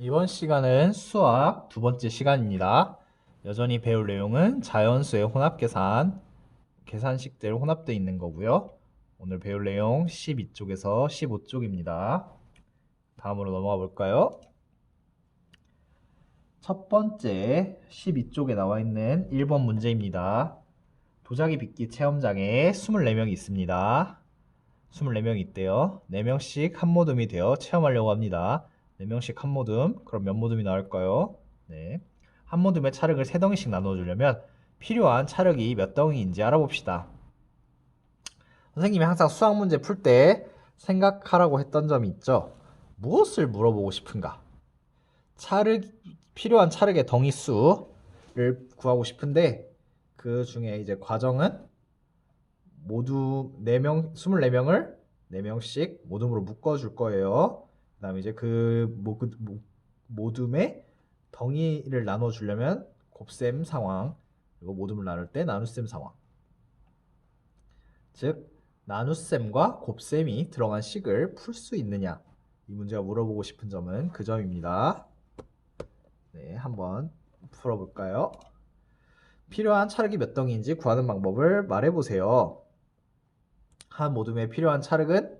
이번 시간은 수학 두 번째 시간입니다. 여전히 배울 내용은 자연수의 혼합계산, 계산식들 혼합되어 있는 거고요. 오늘 배울 내용 12쪽에서 15쪽입니다. 다음으로 넘어가 볼까요? 첫 번째 12쪽에 나와 있는 1번 문제입니다. 도자기 빚기 체험장에 24명이 있습니다. 24명이 있대요. 4명씩 한 모듬이 되어 체험하려고 합니다. 4명씩 한 모듬. 그럼 몇 모듬이 나올까요? 네. 한 모듬의 차력을 3덩이씩 나눠주려면 필요한 차력이 몇 덩이인지 알아봅시다. 선생님이 항상 수학 문제 풀 때 생각하라고 했던 점이 있죠. 무엇을 물어보고 싶은가? 필요한 차력의 덩이 수를 구하고 싶은데 그 중에 이제 과정은 모두 4명, 24명을 4명씩 모둠으로 묶어줄 거예요. 그 다음에 이제 모둠의 덩이를 나눠주려면 곱셈 상황, 그리고 모둠을 나눌 때 나눗셈 상황. 즉, 나눗셈과 곱셈이 들어간 식을 풀 수 있느냐. 이 문제가 물어보고 싶은 점은 그 점입니다. 네, 한번 풀어볼까요? 필요한 차력이 몇 덩이인지 구하는 방법을 말해보세요. 한 모둠에 필요한 차력은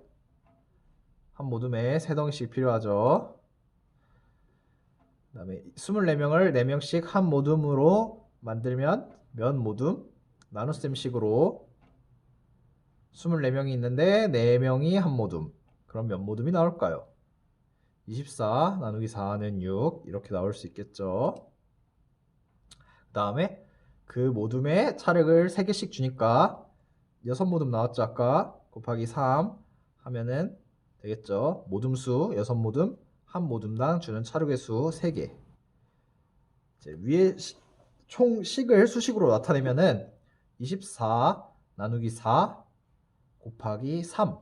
한 모둠에 3덩이씩 필요하죠. 그 다음에 24명을 4명씩 한 모둠으로 만들면 몇 모둠? 나눗셈식으로 24명이 있는데 4명이 한 모둠. 그럼 몇 모둠이 나올까요? 24 나누기 4는 6 이렇게 나올 수 있겠죠. 그 다음에 그 모둠에 차력을 3개씩 주니까 6모둠 나왔죠 아까? 곱하기 3 하면은 되겠죠. 모둠수 6모둠, 한 모둠당 주는 차력의 수 3개. 이제 위에 총 식을 수식으로 나타내면은 24 나누기 4 곱하기 3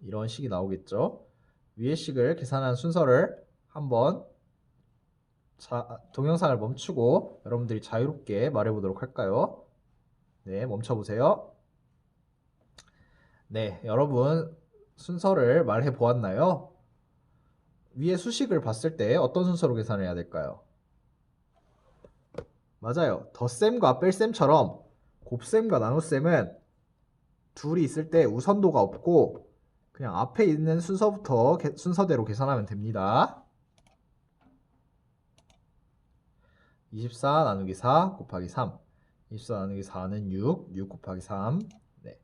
이런 식이 나오겠죠. 위에 식을 계산한 순서를 한번 동영상을 멈추고 여러분들이 자유롭게 말해보도록 할까요? 네, 멈춰보세요. 네, 여러분 순서를 말해 보았나요? 위에 수식을 봤을 때 어떤 순서로 계산해야 될까요? 맞아요. 덧셈과 뺄셈처럼 곱셈과 나눗셈은 둘이 있을 때 우선도가 없고 그냥 앞에 있는 순서대로 계산하면 됩니다. 24 나누기 4 곱하기 3 24 나누기 4는 6 곱하기 3 네.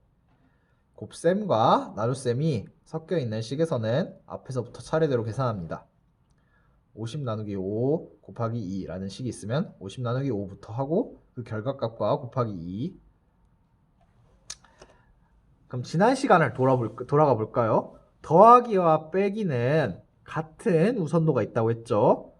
곱셈과 나눗셈이 섞여 있는 식에서는 앞에서부터 차례대로 계산합니다. 50 나누기 5 곱하기 2라는 식이 있으면 50 나누기 5부터 하고 그 결과값과 곱하기 2. 그럼 지난 시간을 돌아가 볼까요? 더하기와 빼기는 같은 우선도가 있다고 했죠.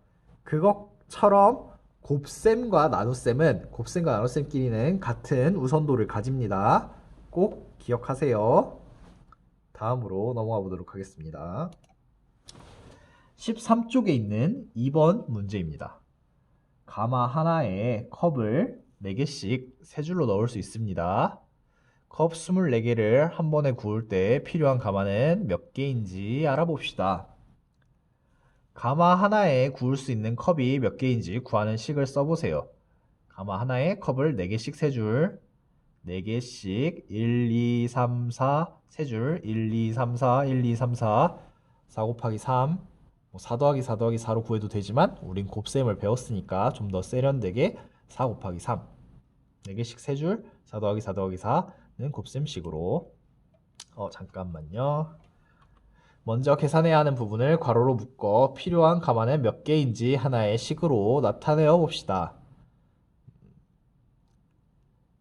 그것처럼 곱셈과 나눗셈끼리는 같은 우선도를 가집니다. 꼭 기억하세요. 다음으로 넘어가 보도록 하겠습니다. 13쪽에 있는 2번 문제입니다. 가마 하나에 컵을 4개씩 3줄로 넣을 수 있습니다. 컵 24개를 한 번에 구울 때 필요한 가마는 몇 개인지 알아봅시다. 가마 하나에 구울 수 있는 컵이 몇 개인지 구하는 식을 써보세요. 가마 하나에 컵을 4개씩 3줄, 4개씩 1, 2, 3, 4, 3줄, 1, 2, 3, 4, 1, 2, 3, 4, 4 곱하기 3, 4 더하기 4 더하기 4로 구해도 되지만 우린 곱셈을 배웠으니까 좀 더 세련되게 4 곱하기 3, 4개씩 3줄, 4 더하기 4 더하기 4는 곱셈식으로 잠깐만요. 먼저 계산해야 하는 부분을 괄호로 묶어 필요한 가마는 몇 개인지 하나의 식으로 나타내어 봅시다.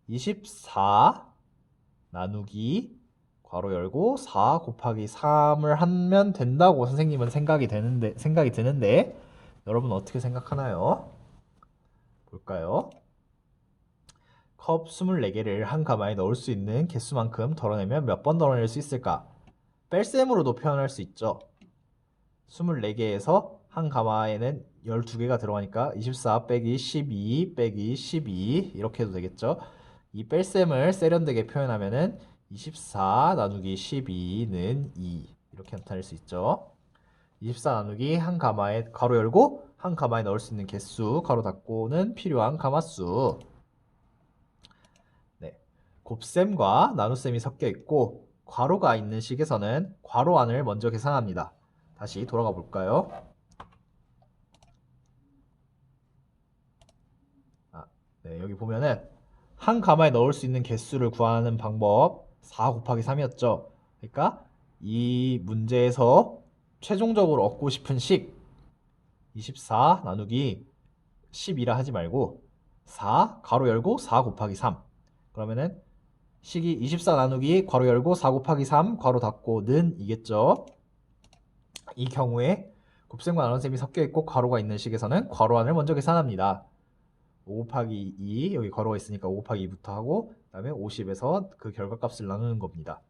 24 나누기 괄호 열고 4 곱하기 3을 하면 된다고 선생님은 생각이 드는데 여러분 어떻게 생각하나요? 볼까요? 컵 24개를 한 가마에 넣을 수 있는 개수만큼 덜어내면 몇 번 덜어낼 수 있을까? 뺄셈으로도 표현할 수 있죠. 24개에서 한 가마에는 12개가 들어가니까 24 빼기 12 빼기 12 이렇게 해도 되겠죠. 이 뺄셈을 세련되게 표현하면은 24 나누기 12는 2 이렇게 나타낼 수 있죠. 24 나누기 한 가마에 가로 열고 한 가마에 넣을 수 있는 개수 가로 닫고는 필요한 가마수. 네. 곱셈과 나눗셈이 섞여 있고 괄호가 있는 식에서는 괄호 안을 먼저 계산합니다. 다시 돌아가 볼까요? 네, 여기 보면은 한 가마에 넣을 수 있는 개수를 구하는 방법 4 곱하기 3이었죠. 그러니까 이 문제에서 최종적으로 얻고 싶은 식 24 나누기 12라 하지 말고 4 가로 열고 4 곱하기 3. 그러면은 식이 24 나누기 괄호 열고 4 곱하기 3 괄호 닫고는 이겠죠. 이 경우에 곱셈과 나눗셈이 섞여 있고 괄호가 있는 식에서는 괄호 안을 먼저 계산합니다. 5 곱하기 2 여기 괄호가 있으니까 5 곱하기 2부터 하고 그 다음에 50에서 그 결과값을 나누는 겁니다.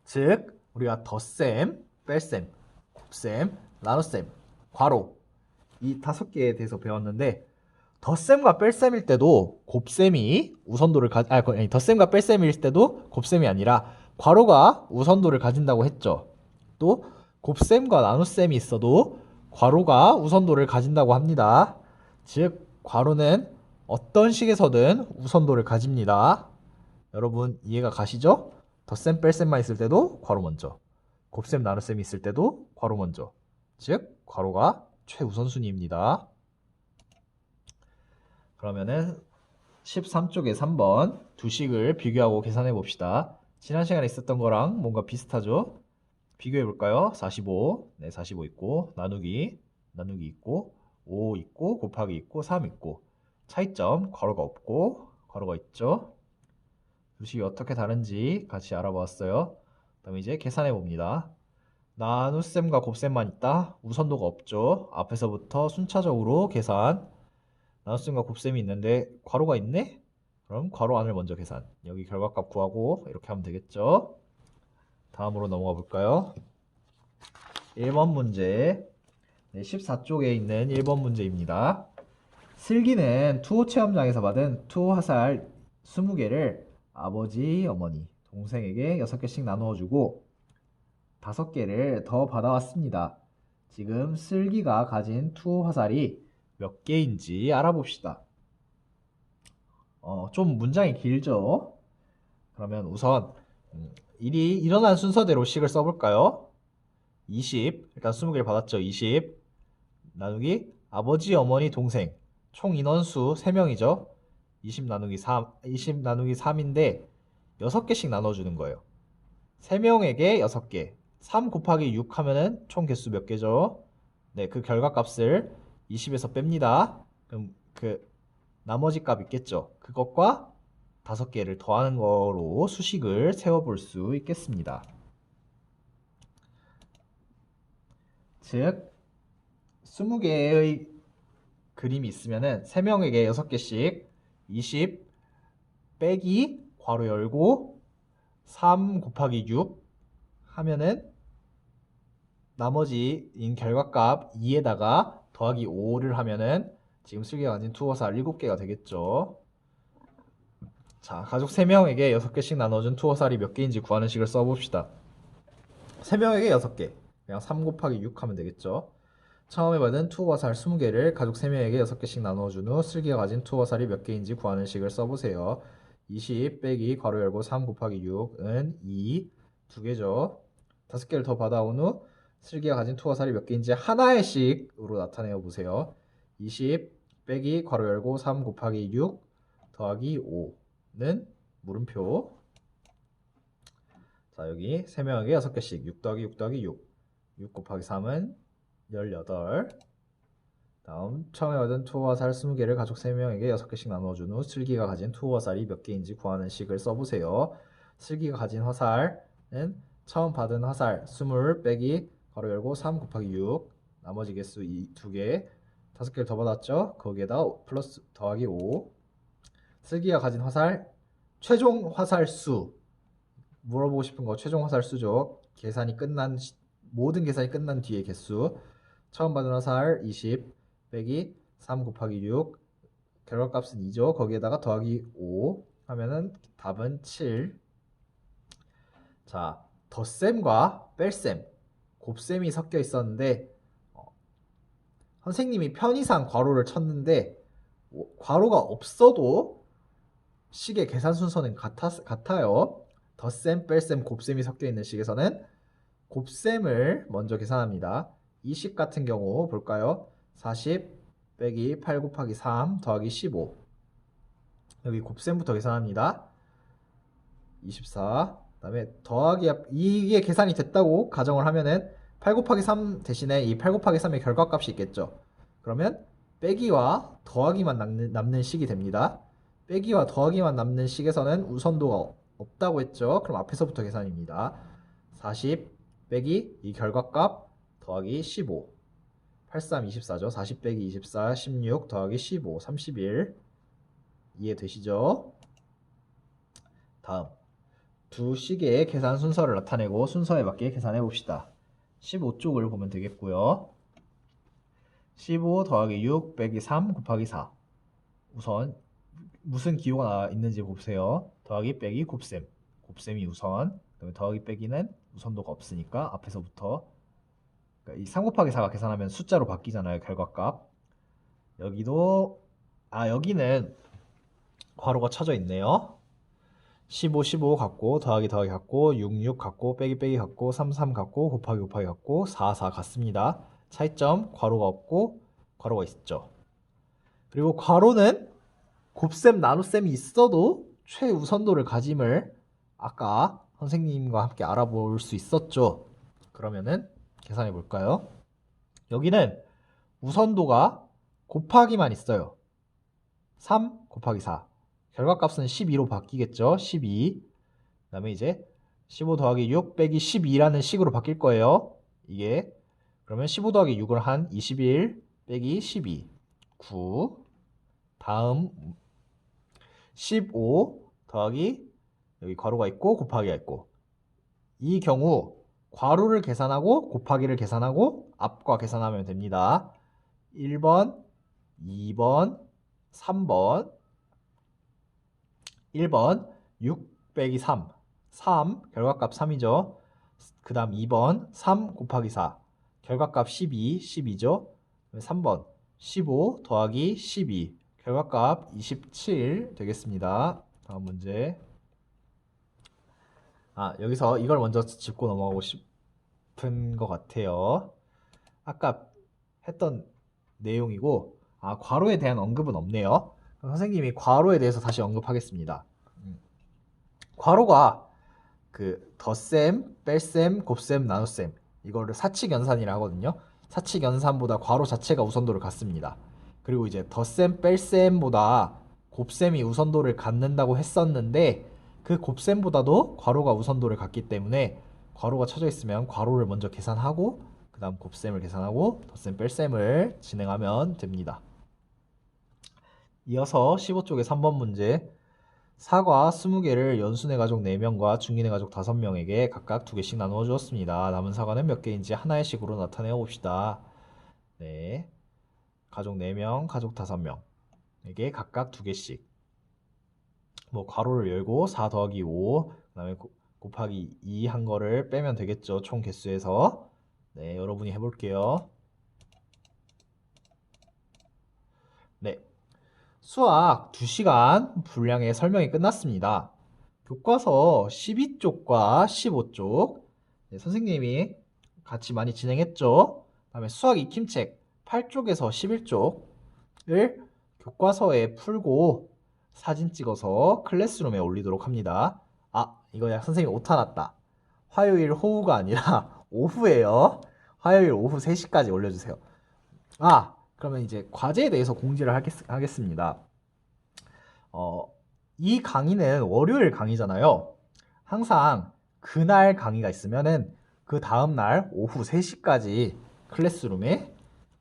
즉 우리가 덧셈, 뺄셈, 곱셈, 나눗셈, 괄호 이 5개에 대해서 배웠는데 덧셈과 뺄셈일 때도 곱셈이 우선도를 덧셈과 뺄셈일 때도 곱셈이 아니라 괄호가 우선도를 가진다고 했죠. 또 곱셈과 나눗셈이 있어도 괄호가 우선도를 가진다고 합니다. 즉 괄호는 어떤 식에서든 우선도를 가집니다. 여러분 이해가 가시죠? 덧셈 뺄셈만 있을 때도 괄호 먼저, 곱셈 나눗셈이 있을 때도 괄호 먼저. 즉 괄호가 최우선순위입니다. 그러면은 13쪽에 3번 두 식을 비교하고 계산해 봅시다. 지난 시간에 있었던 거랑 뭔가 비슷하죠? 비교해 볼까요? 45, 네 45 있고 나누기 있고 5 있고 곱하기 있고 3 있고 차이점 괄호가 없고 괄호가 있죠? 두 식이 어떻게 다른지 같이 알아보았어요. 그다음에 이제 계산해 봅니다. 나눗셈과 곱셈만 있다. 우선도가 없죠. 앞에서부터 순차적으로 계산. 나눗셈과 곱셈이 있는데 괄호가 있네? 그럼 괄호 안을 먼저 계산. 여기 결과값 구하고 이렇게 하면 되겠죠. 다음으로 넘어가 볼까요? 1번 문제. 네, 14쪽에 있는 1번 문제입니다. 슬기는 투호 체험장에서 받은 투호 화살 20개를 아버지, 어머니, 동생에게 6개씩 나누어 주고 5개를 더 받아왔습니다. 지금 슬기가 가진 투호 화살이 몇 개인지 알아봅시다. 좀 문장이 길죠? 그러면 우선 일이 일어난 순서대로 식을 써볼까요? 20, 일단 20개를 받았죠. 20 나누기 아버지, 어머니, 동생 총 인원수 3명이죠. 20 나누기 3인데 6개씩 나눠주는 거예요. 3명에게 6개 3 곱하기 6 하면은 총 개수 몇 개죠? 네, 그 결과값을 20에서 뺍니다. 그럼 그 나머지 값 있겠죠? 그것과 5개를 더하는 거로 수식을 세워볼 수 있겠습니다. 즉 20개의 그림이 있으면은 3명에게 6개씩 20 빼기 괄호 열고 3 곱하기 6 하면은 나머지인 결과값 2에다가 더하기 5를 하면은 지금 슬기가 가진 투호살 7개가 되겠죠. 자, 가족 3명에게 6개씩 나눠준 투호살이 몇 개인지 구하는 식을 써봅시다. 3명에게 6개 그냥 3 곱하기 6 하면 되겠죠. 처음에 받은 투호살 20개를 가족 3명에게 6개씩 나눠준 후 슬기가 가진 투호살이 몇 개인지 구하는 식을 써보세요. 20 빼기 괄호 열고 3 곱하기 6은 2, 2개죠. 5개를 더 받아온 후 슬기가 가진 투호살이 몇 개인지 하나의 식으로 나타내어 보세요. 20 빼기 괄호 열고 3 곱하기 6 더하기 5는 물음표. 자, 여기 3명에게 6개씩 6 더하기 6 더하기 6 곱하기 3은 18. 다음 처음에 받은 투호화살 20개를 가족 3명에게 6개씩 나눠준 후 슬기가 가진 투호화살이 몇 개인지 구하는 식을 써보세요. 슬기가 가진 화살은 처음 받은 화살 20 빼기 괄호 열고 3 곱하기 6 나머지 개수 2개 5개를 더 받았죠. 거기에다 플러스 더하기 5 슬기가 가진 화살 최종 화살 수 물어보고 싶은 거 최종 화살 수죠. 모든 계산이 끝난 뒤에 개수 처음 받은 화살 20 빼기 3 곱하기 6 결과값은 2죠. 거기에다가 더하기 5 하면은 답은 7. 자, 덧셈과 뺄셈 곱셈이 섞여 있었는데 선생님이 편의상 괄호를 쳤는데 괄호가 없어도 식의 계산 순서는 같아요. 덧셈, 뺄셈, 곱셈이 섞여 있는 식에서는 곱셈을 먼저 계산합니다. 이 식 같은 경우 볼까요? 40 빼기 8 곱하기 3 더하기 15. 여기 곱셈부터 계산합니다. 24. 그다음에 더하기 이게 계산이 됐다고 가정을 하면은 8 곱하기 3 대신에 이 8 곱하기 3의 결과값이 있겠죠. 그러면 빼기와 더하기만 남는 식이 됩니다. 빼기와 더하기만 남는 식에서는 우선도가 없다고 했죠. 그럼 앞에서부터 계산입니다. 40 빼기 이 결과값 더하기 15. 83, 24죠. 40 빼기 24, 16 더하기 15, 31. 이해되시죠? 다음 두 식의 계산 순서를 나타내고 순서에 맞게 계산해 봅시다. 15쪽을 보면 되겠고요. 15 더하기 6 빼기 3 곱하기 4. 우선 무슨 기호가 있는지 보세요. 더하기 빼기 곱셈. 곱셈이 우선. 그다음에 더하기 빼기는 우선도가 없으니까 앞에서부터. 그러니까 이 3 곱하기 4가 계산하면 숫자로 바뀌잖아요. 결과값. 여기도 여기는 괄호가 쳐져 있네요. 15, 15 같고 더하기 더하기 같고 6, 6 같고 빼기 빼기 같고 3, 3 같고 곱하기 곱하기 같고 4, 4 같습니다. 차이점 괄호가 없고 괄호가 있죠. 그리고 괄호는 곱셈 나눗셈이 있어도 최우선도를 가짐을 아까 선생님과 함께 알아볼 수 있었죠. 그러면은 계산해 볼까요? 여기는 우선도가 곱하기만 있어요. 3 곱하기 4. 결과값은 12로 바뀌겠죠. 12. 그 다음에 이제 15 더하기 6 빼기 12라는 식으로 바뀔 거예요. 이게. 그러면 15 더하기 6을 한 21 빼기 12. 9. 다음 15 더하기 여기 괄호가 있고 곱하기가 있고. 이 경우 괄호를 계산하고 곱하기를 계산하고 앞과 계산하면 됩니다. 1번, 2번, 3번. 1번 6 빼기 3. 3 결과값 3이죠. 그 다음 2번 3 곱하기 4 결과값 12 12죠. 3번 15 더하기 12 결과값 27 되겠습니다. 다음 문제. 여기서 이걸 먼저 짚고 넘어가고 싶은 것 같아요. 아까 했던 내용이고 괄호에 대한 언급은 없네요. 선생님이 괄호에 대해서 다시 언급하겠습니다. 괄호가 그 덧셈, 뺄셈, 곱셈, 나눗셈 이거를 사칙연산이라 하거든요. 사칙연산보다 괄호 자체가 우선도를 갖습니다. 그리고 이제 덧셈, 뺄셈보다 곱셈이 우선도를 갖는다고 했었는데 그 곱셈보다도 괄호가 우선도를 갖기 때문에 괄호가 쳐져 있으면 괄호를 먼저 계산하고 그 다음 곱셈을 계산하고 덧셈, 뺄셈을 진행하면 됩니다. 이어서 15쪽의 3번 문제. 사과 20개를 연순의 가족 4명과 중인의 가족 5명에게 각각 2개씩 나누어 주었습니다. 남은 사과는 몇 개인지 하나의 식으로 나타내어 봅시다. 네, 가족 4명, 가족 5명에게 각각 2개씩. 괄호를 열고 4 더하기 5, 그 다음에 곱하기 2 한 거를 빼면 되겠죠. 총 개수에서. 네, 여러분이 해볼게요. 네. 수학 2시간 분량의 설명이 끝났습니다. 교과서 12쪽과 15쪽 선생님이 같이 많이 진행했죠. 다음에 수학 익힘책 8쪽에서 11쪽을 교과서에 풀고 사진 찍어서 클래스룸에 올리도록 합니다. 이거 선생님 오타 났다. 화요일 오후가 아니라 오후에요. 화요일 오후 3시까지 올려주세요. 그러면 이제 과제에 대해서 공지를 하겠습니다. 이 강의는 월요일 강의잖아요. 항상 그날 강의가 있으면은 그 다음날 오후 3시까지 클래스룸에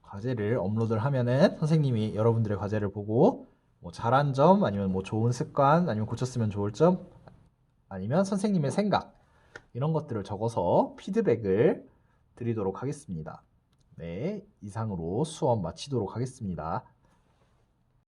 과제를 업로드를 하면은 선생님이 여러분들의 과제를 보고 잘한 점 아니면 좋은 습관 아니면 고쳤으면 좋을 점 아니면 선생님의 생각 이런 것들을 적어서 피드백을 드리도록 하겠습니다. 네, 이상으로 수업 마치도록 하겠습니다.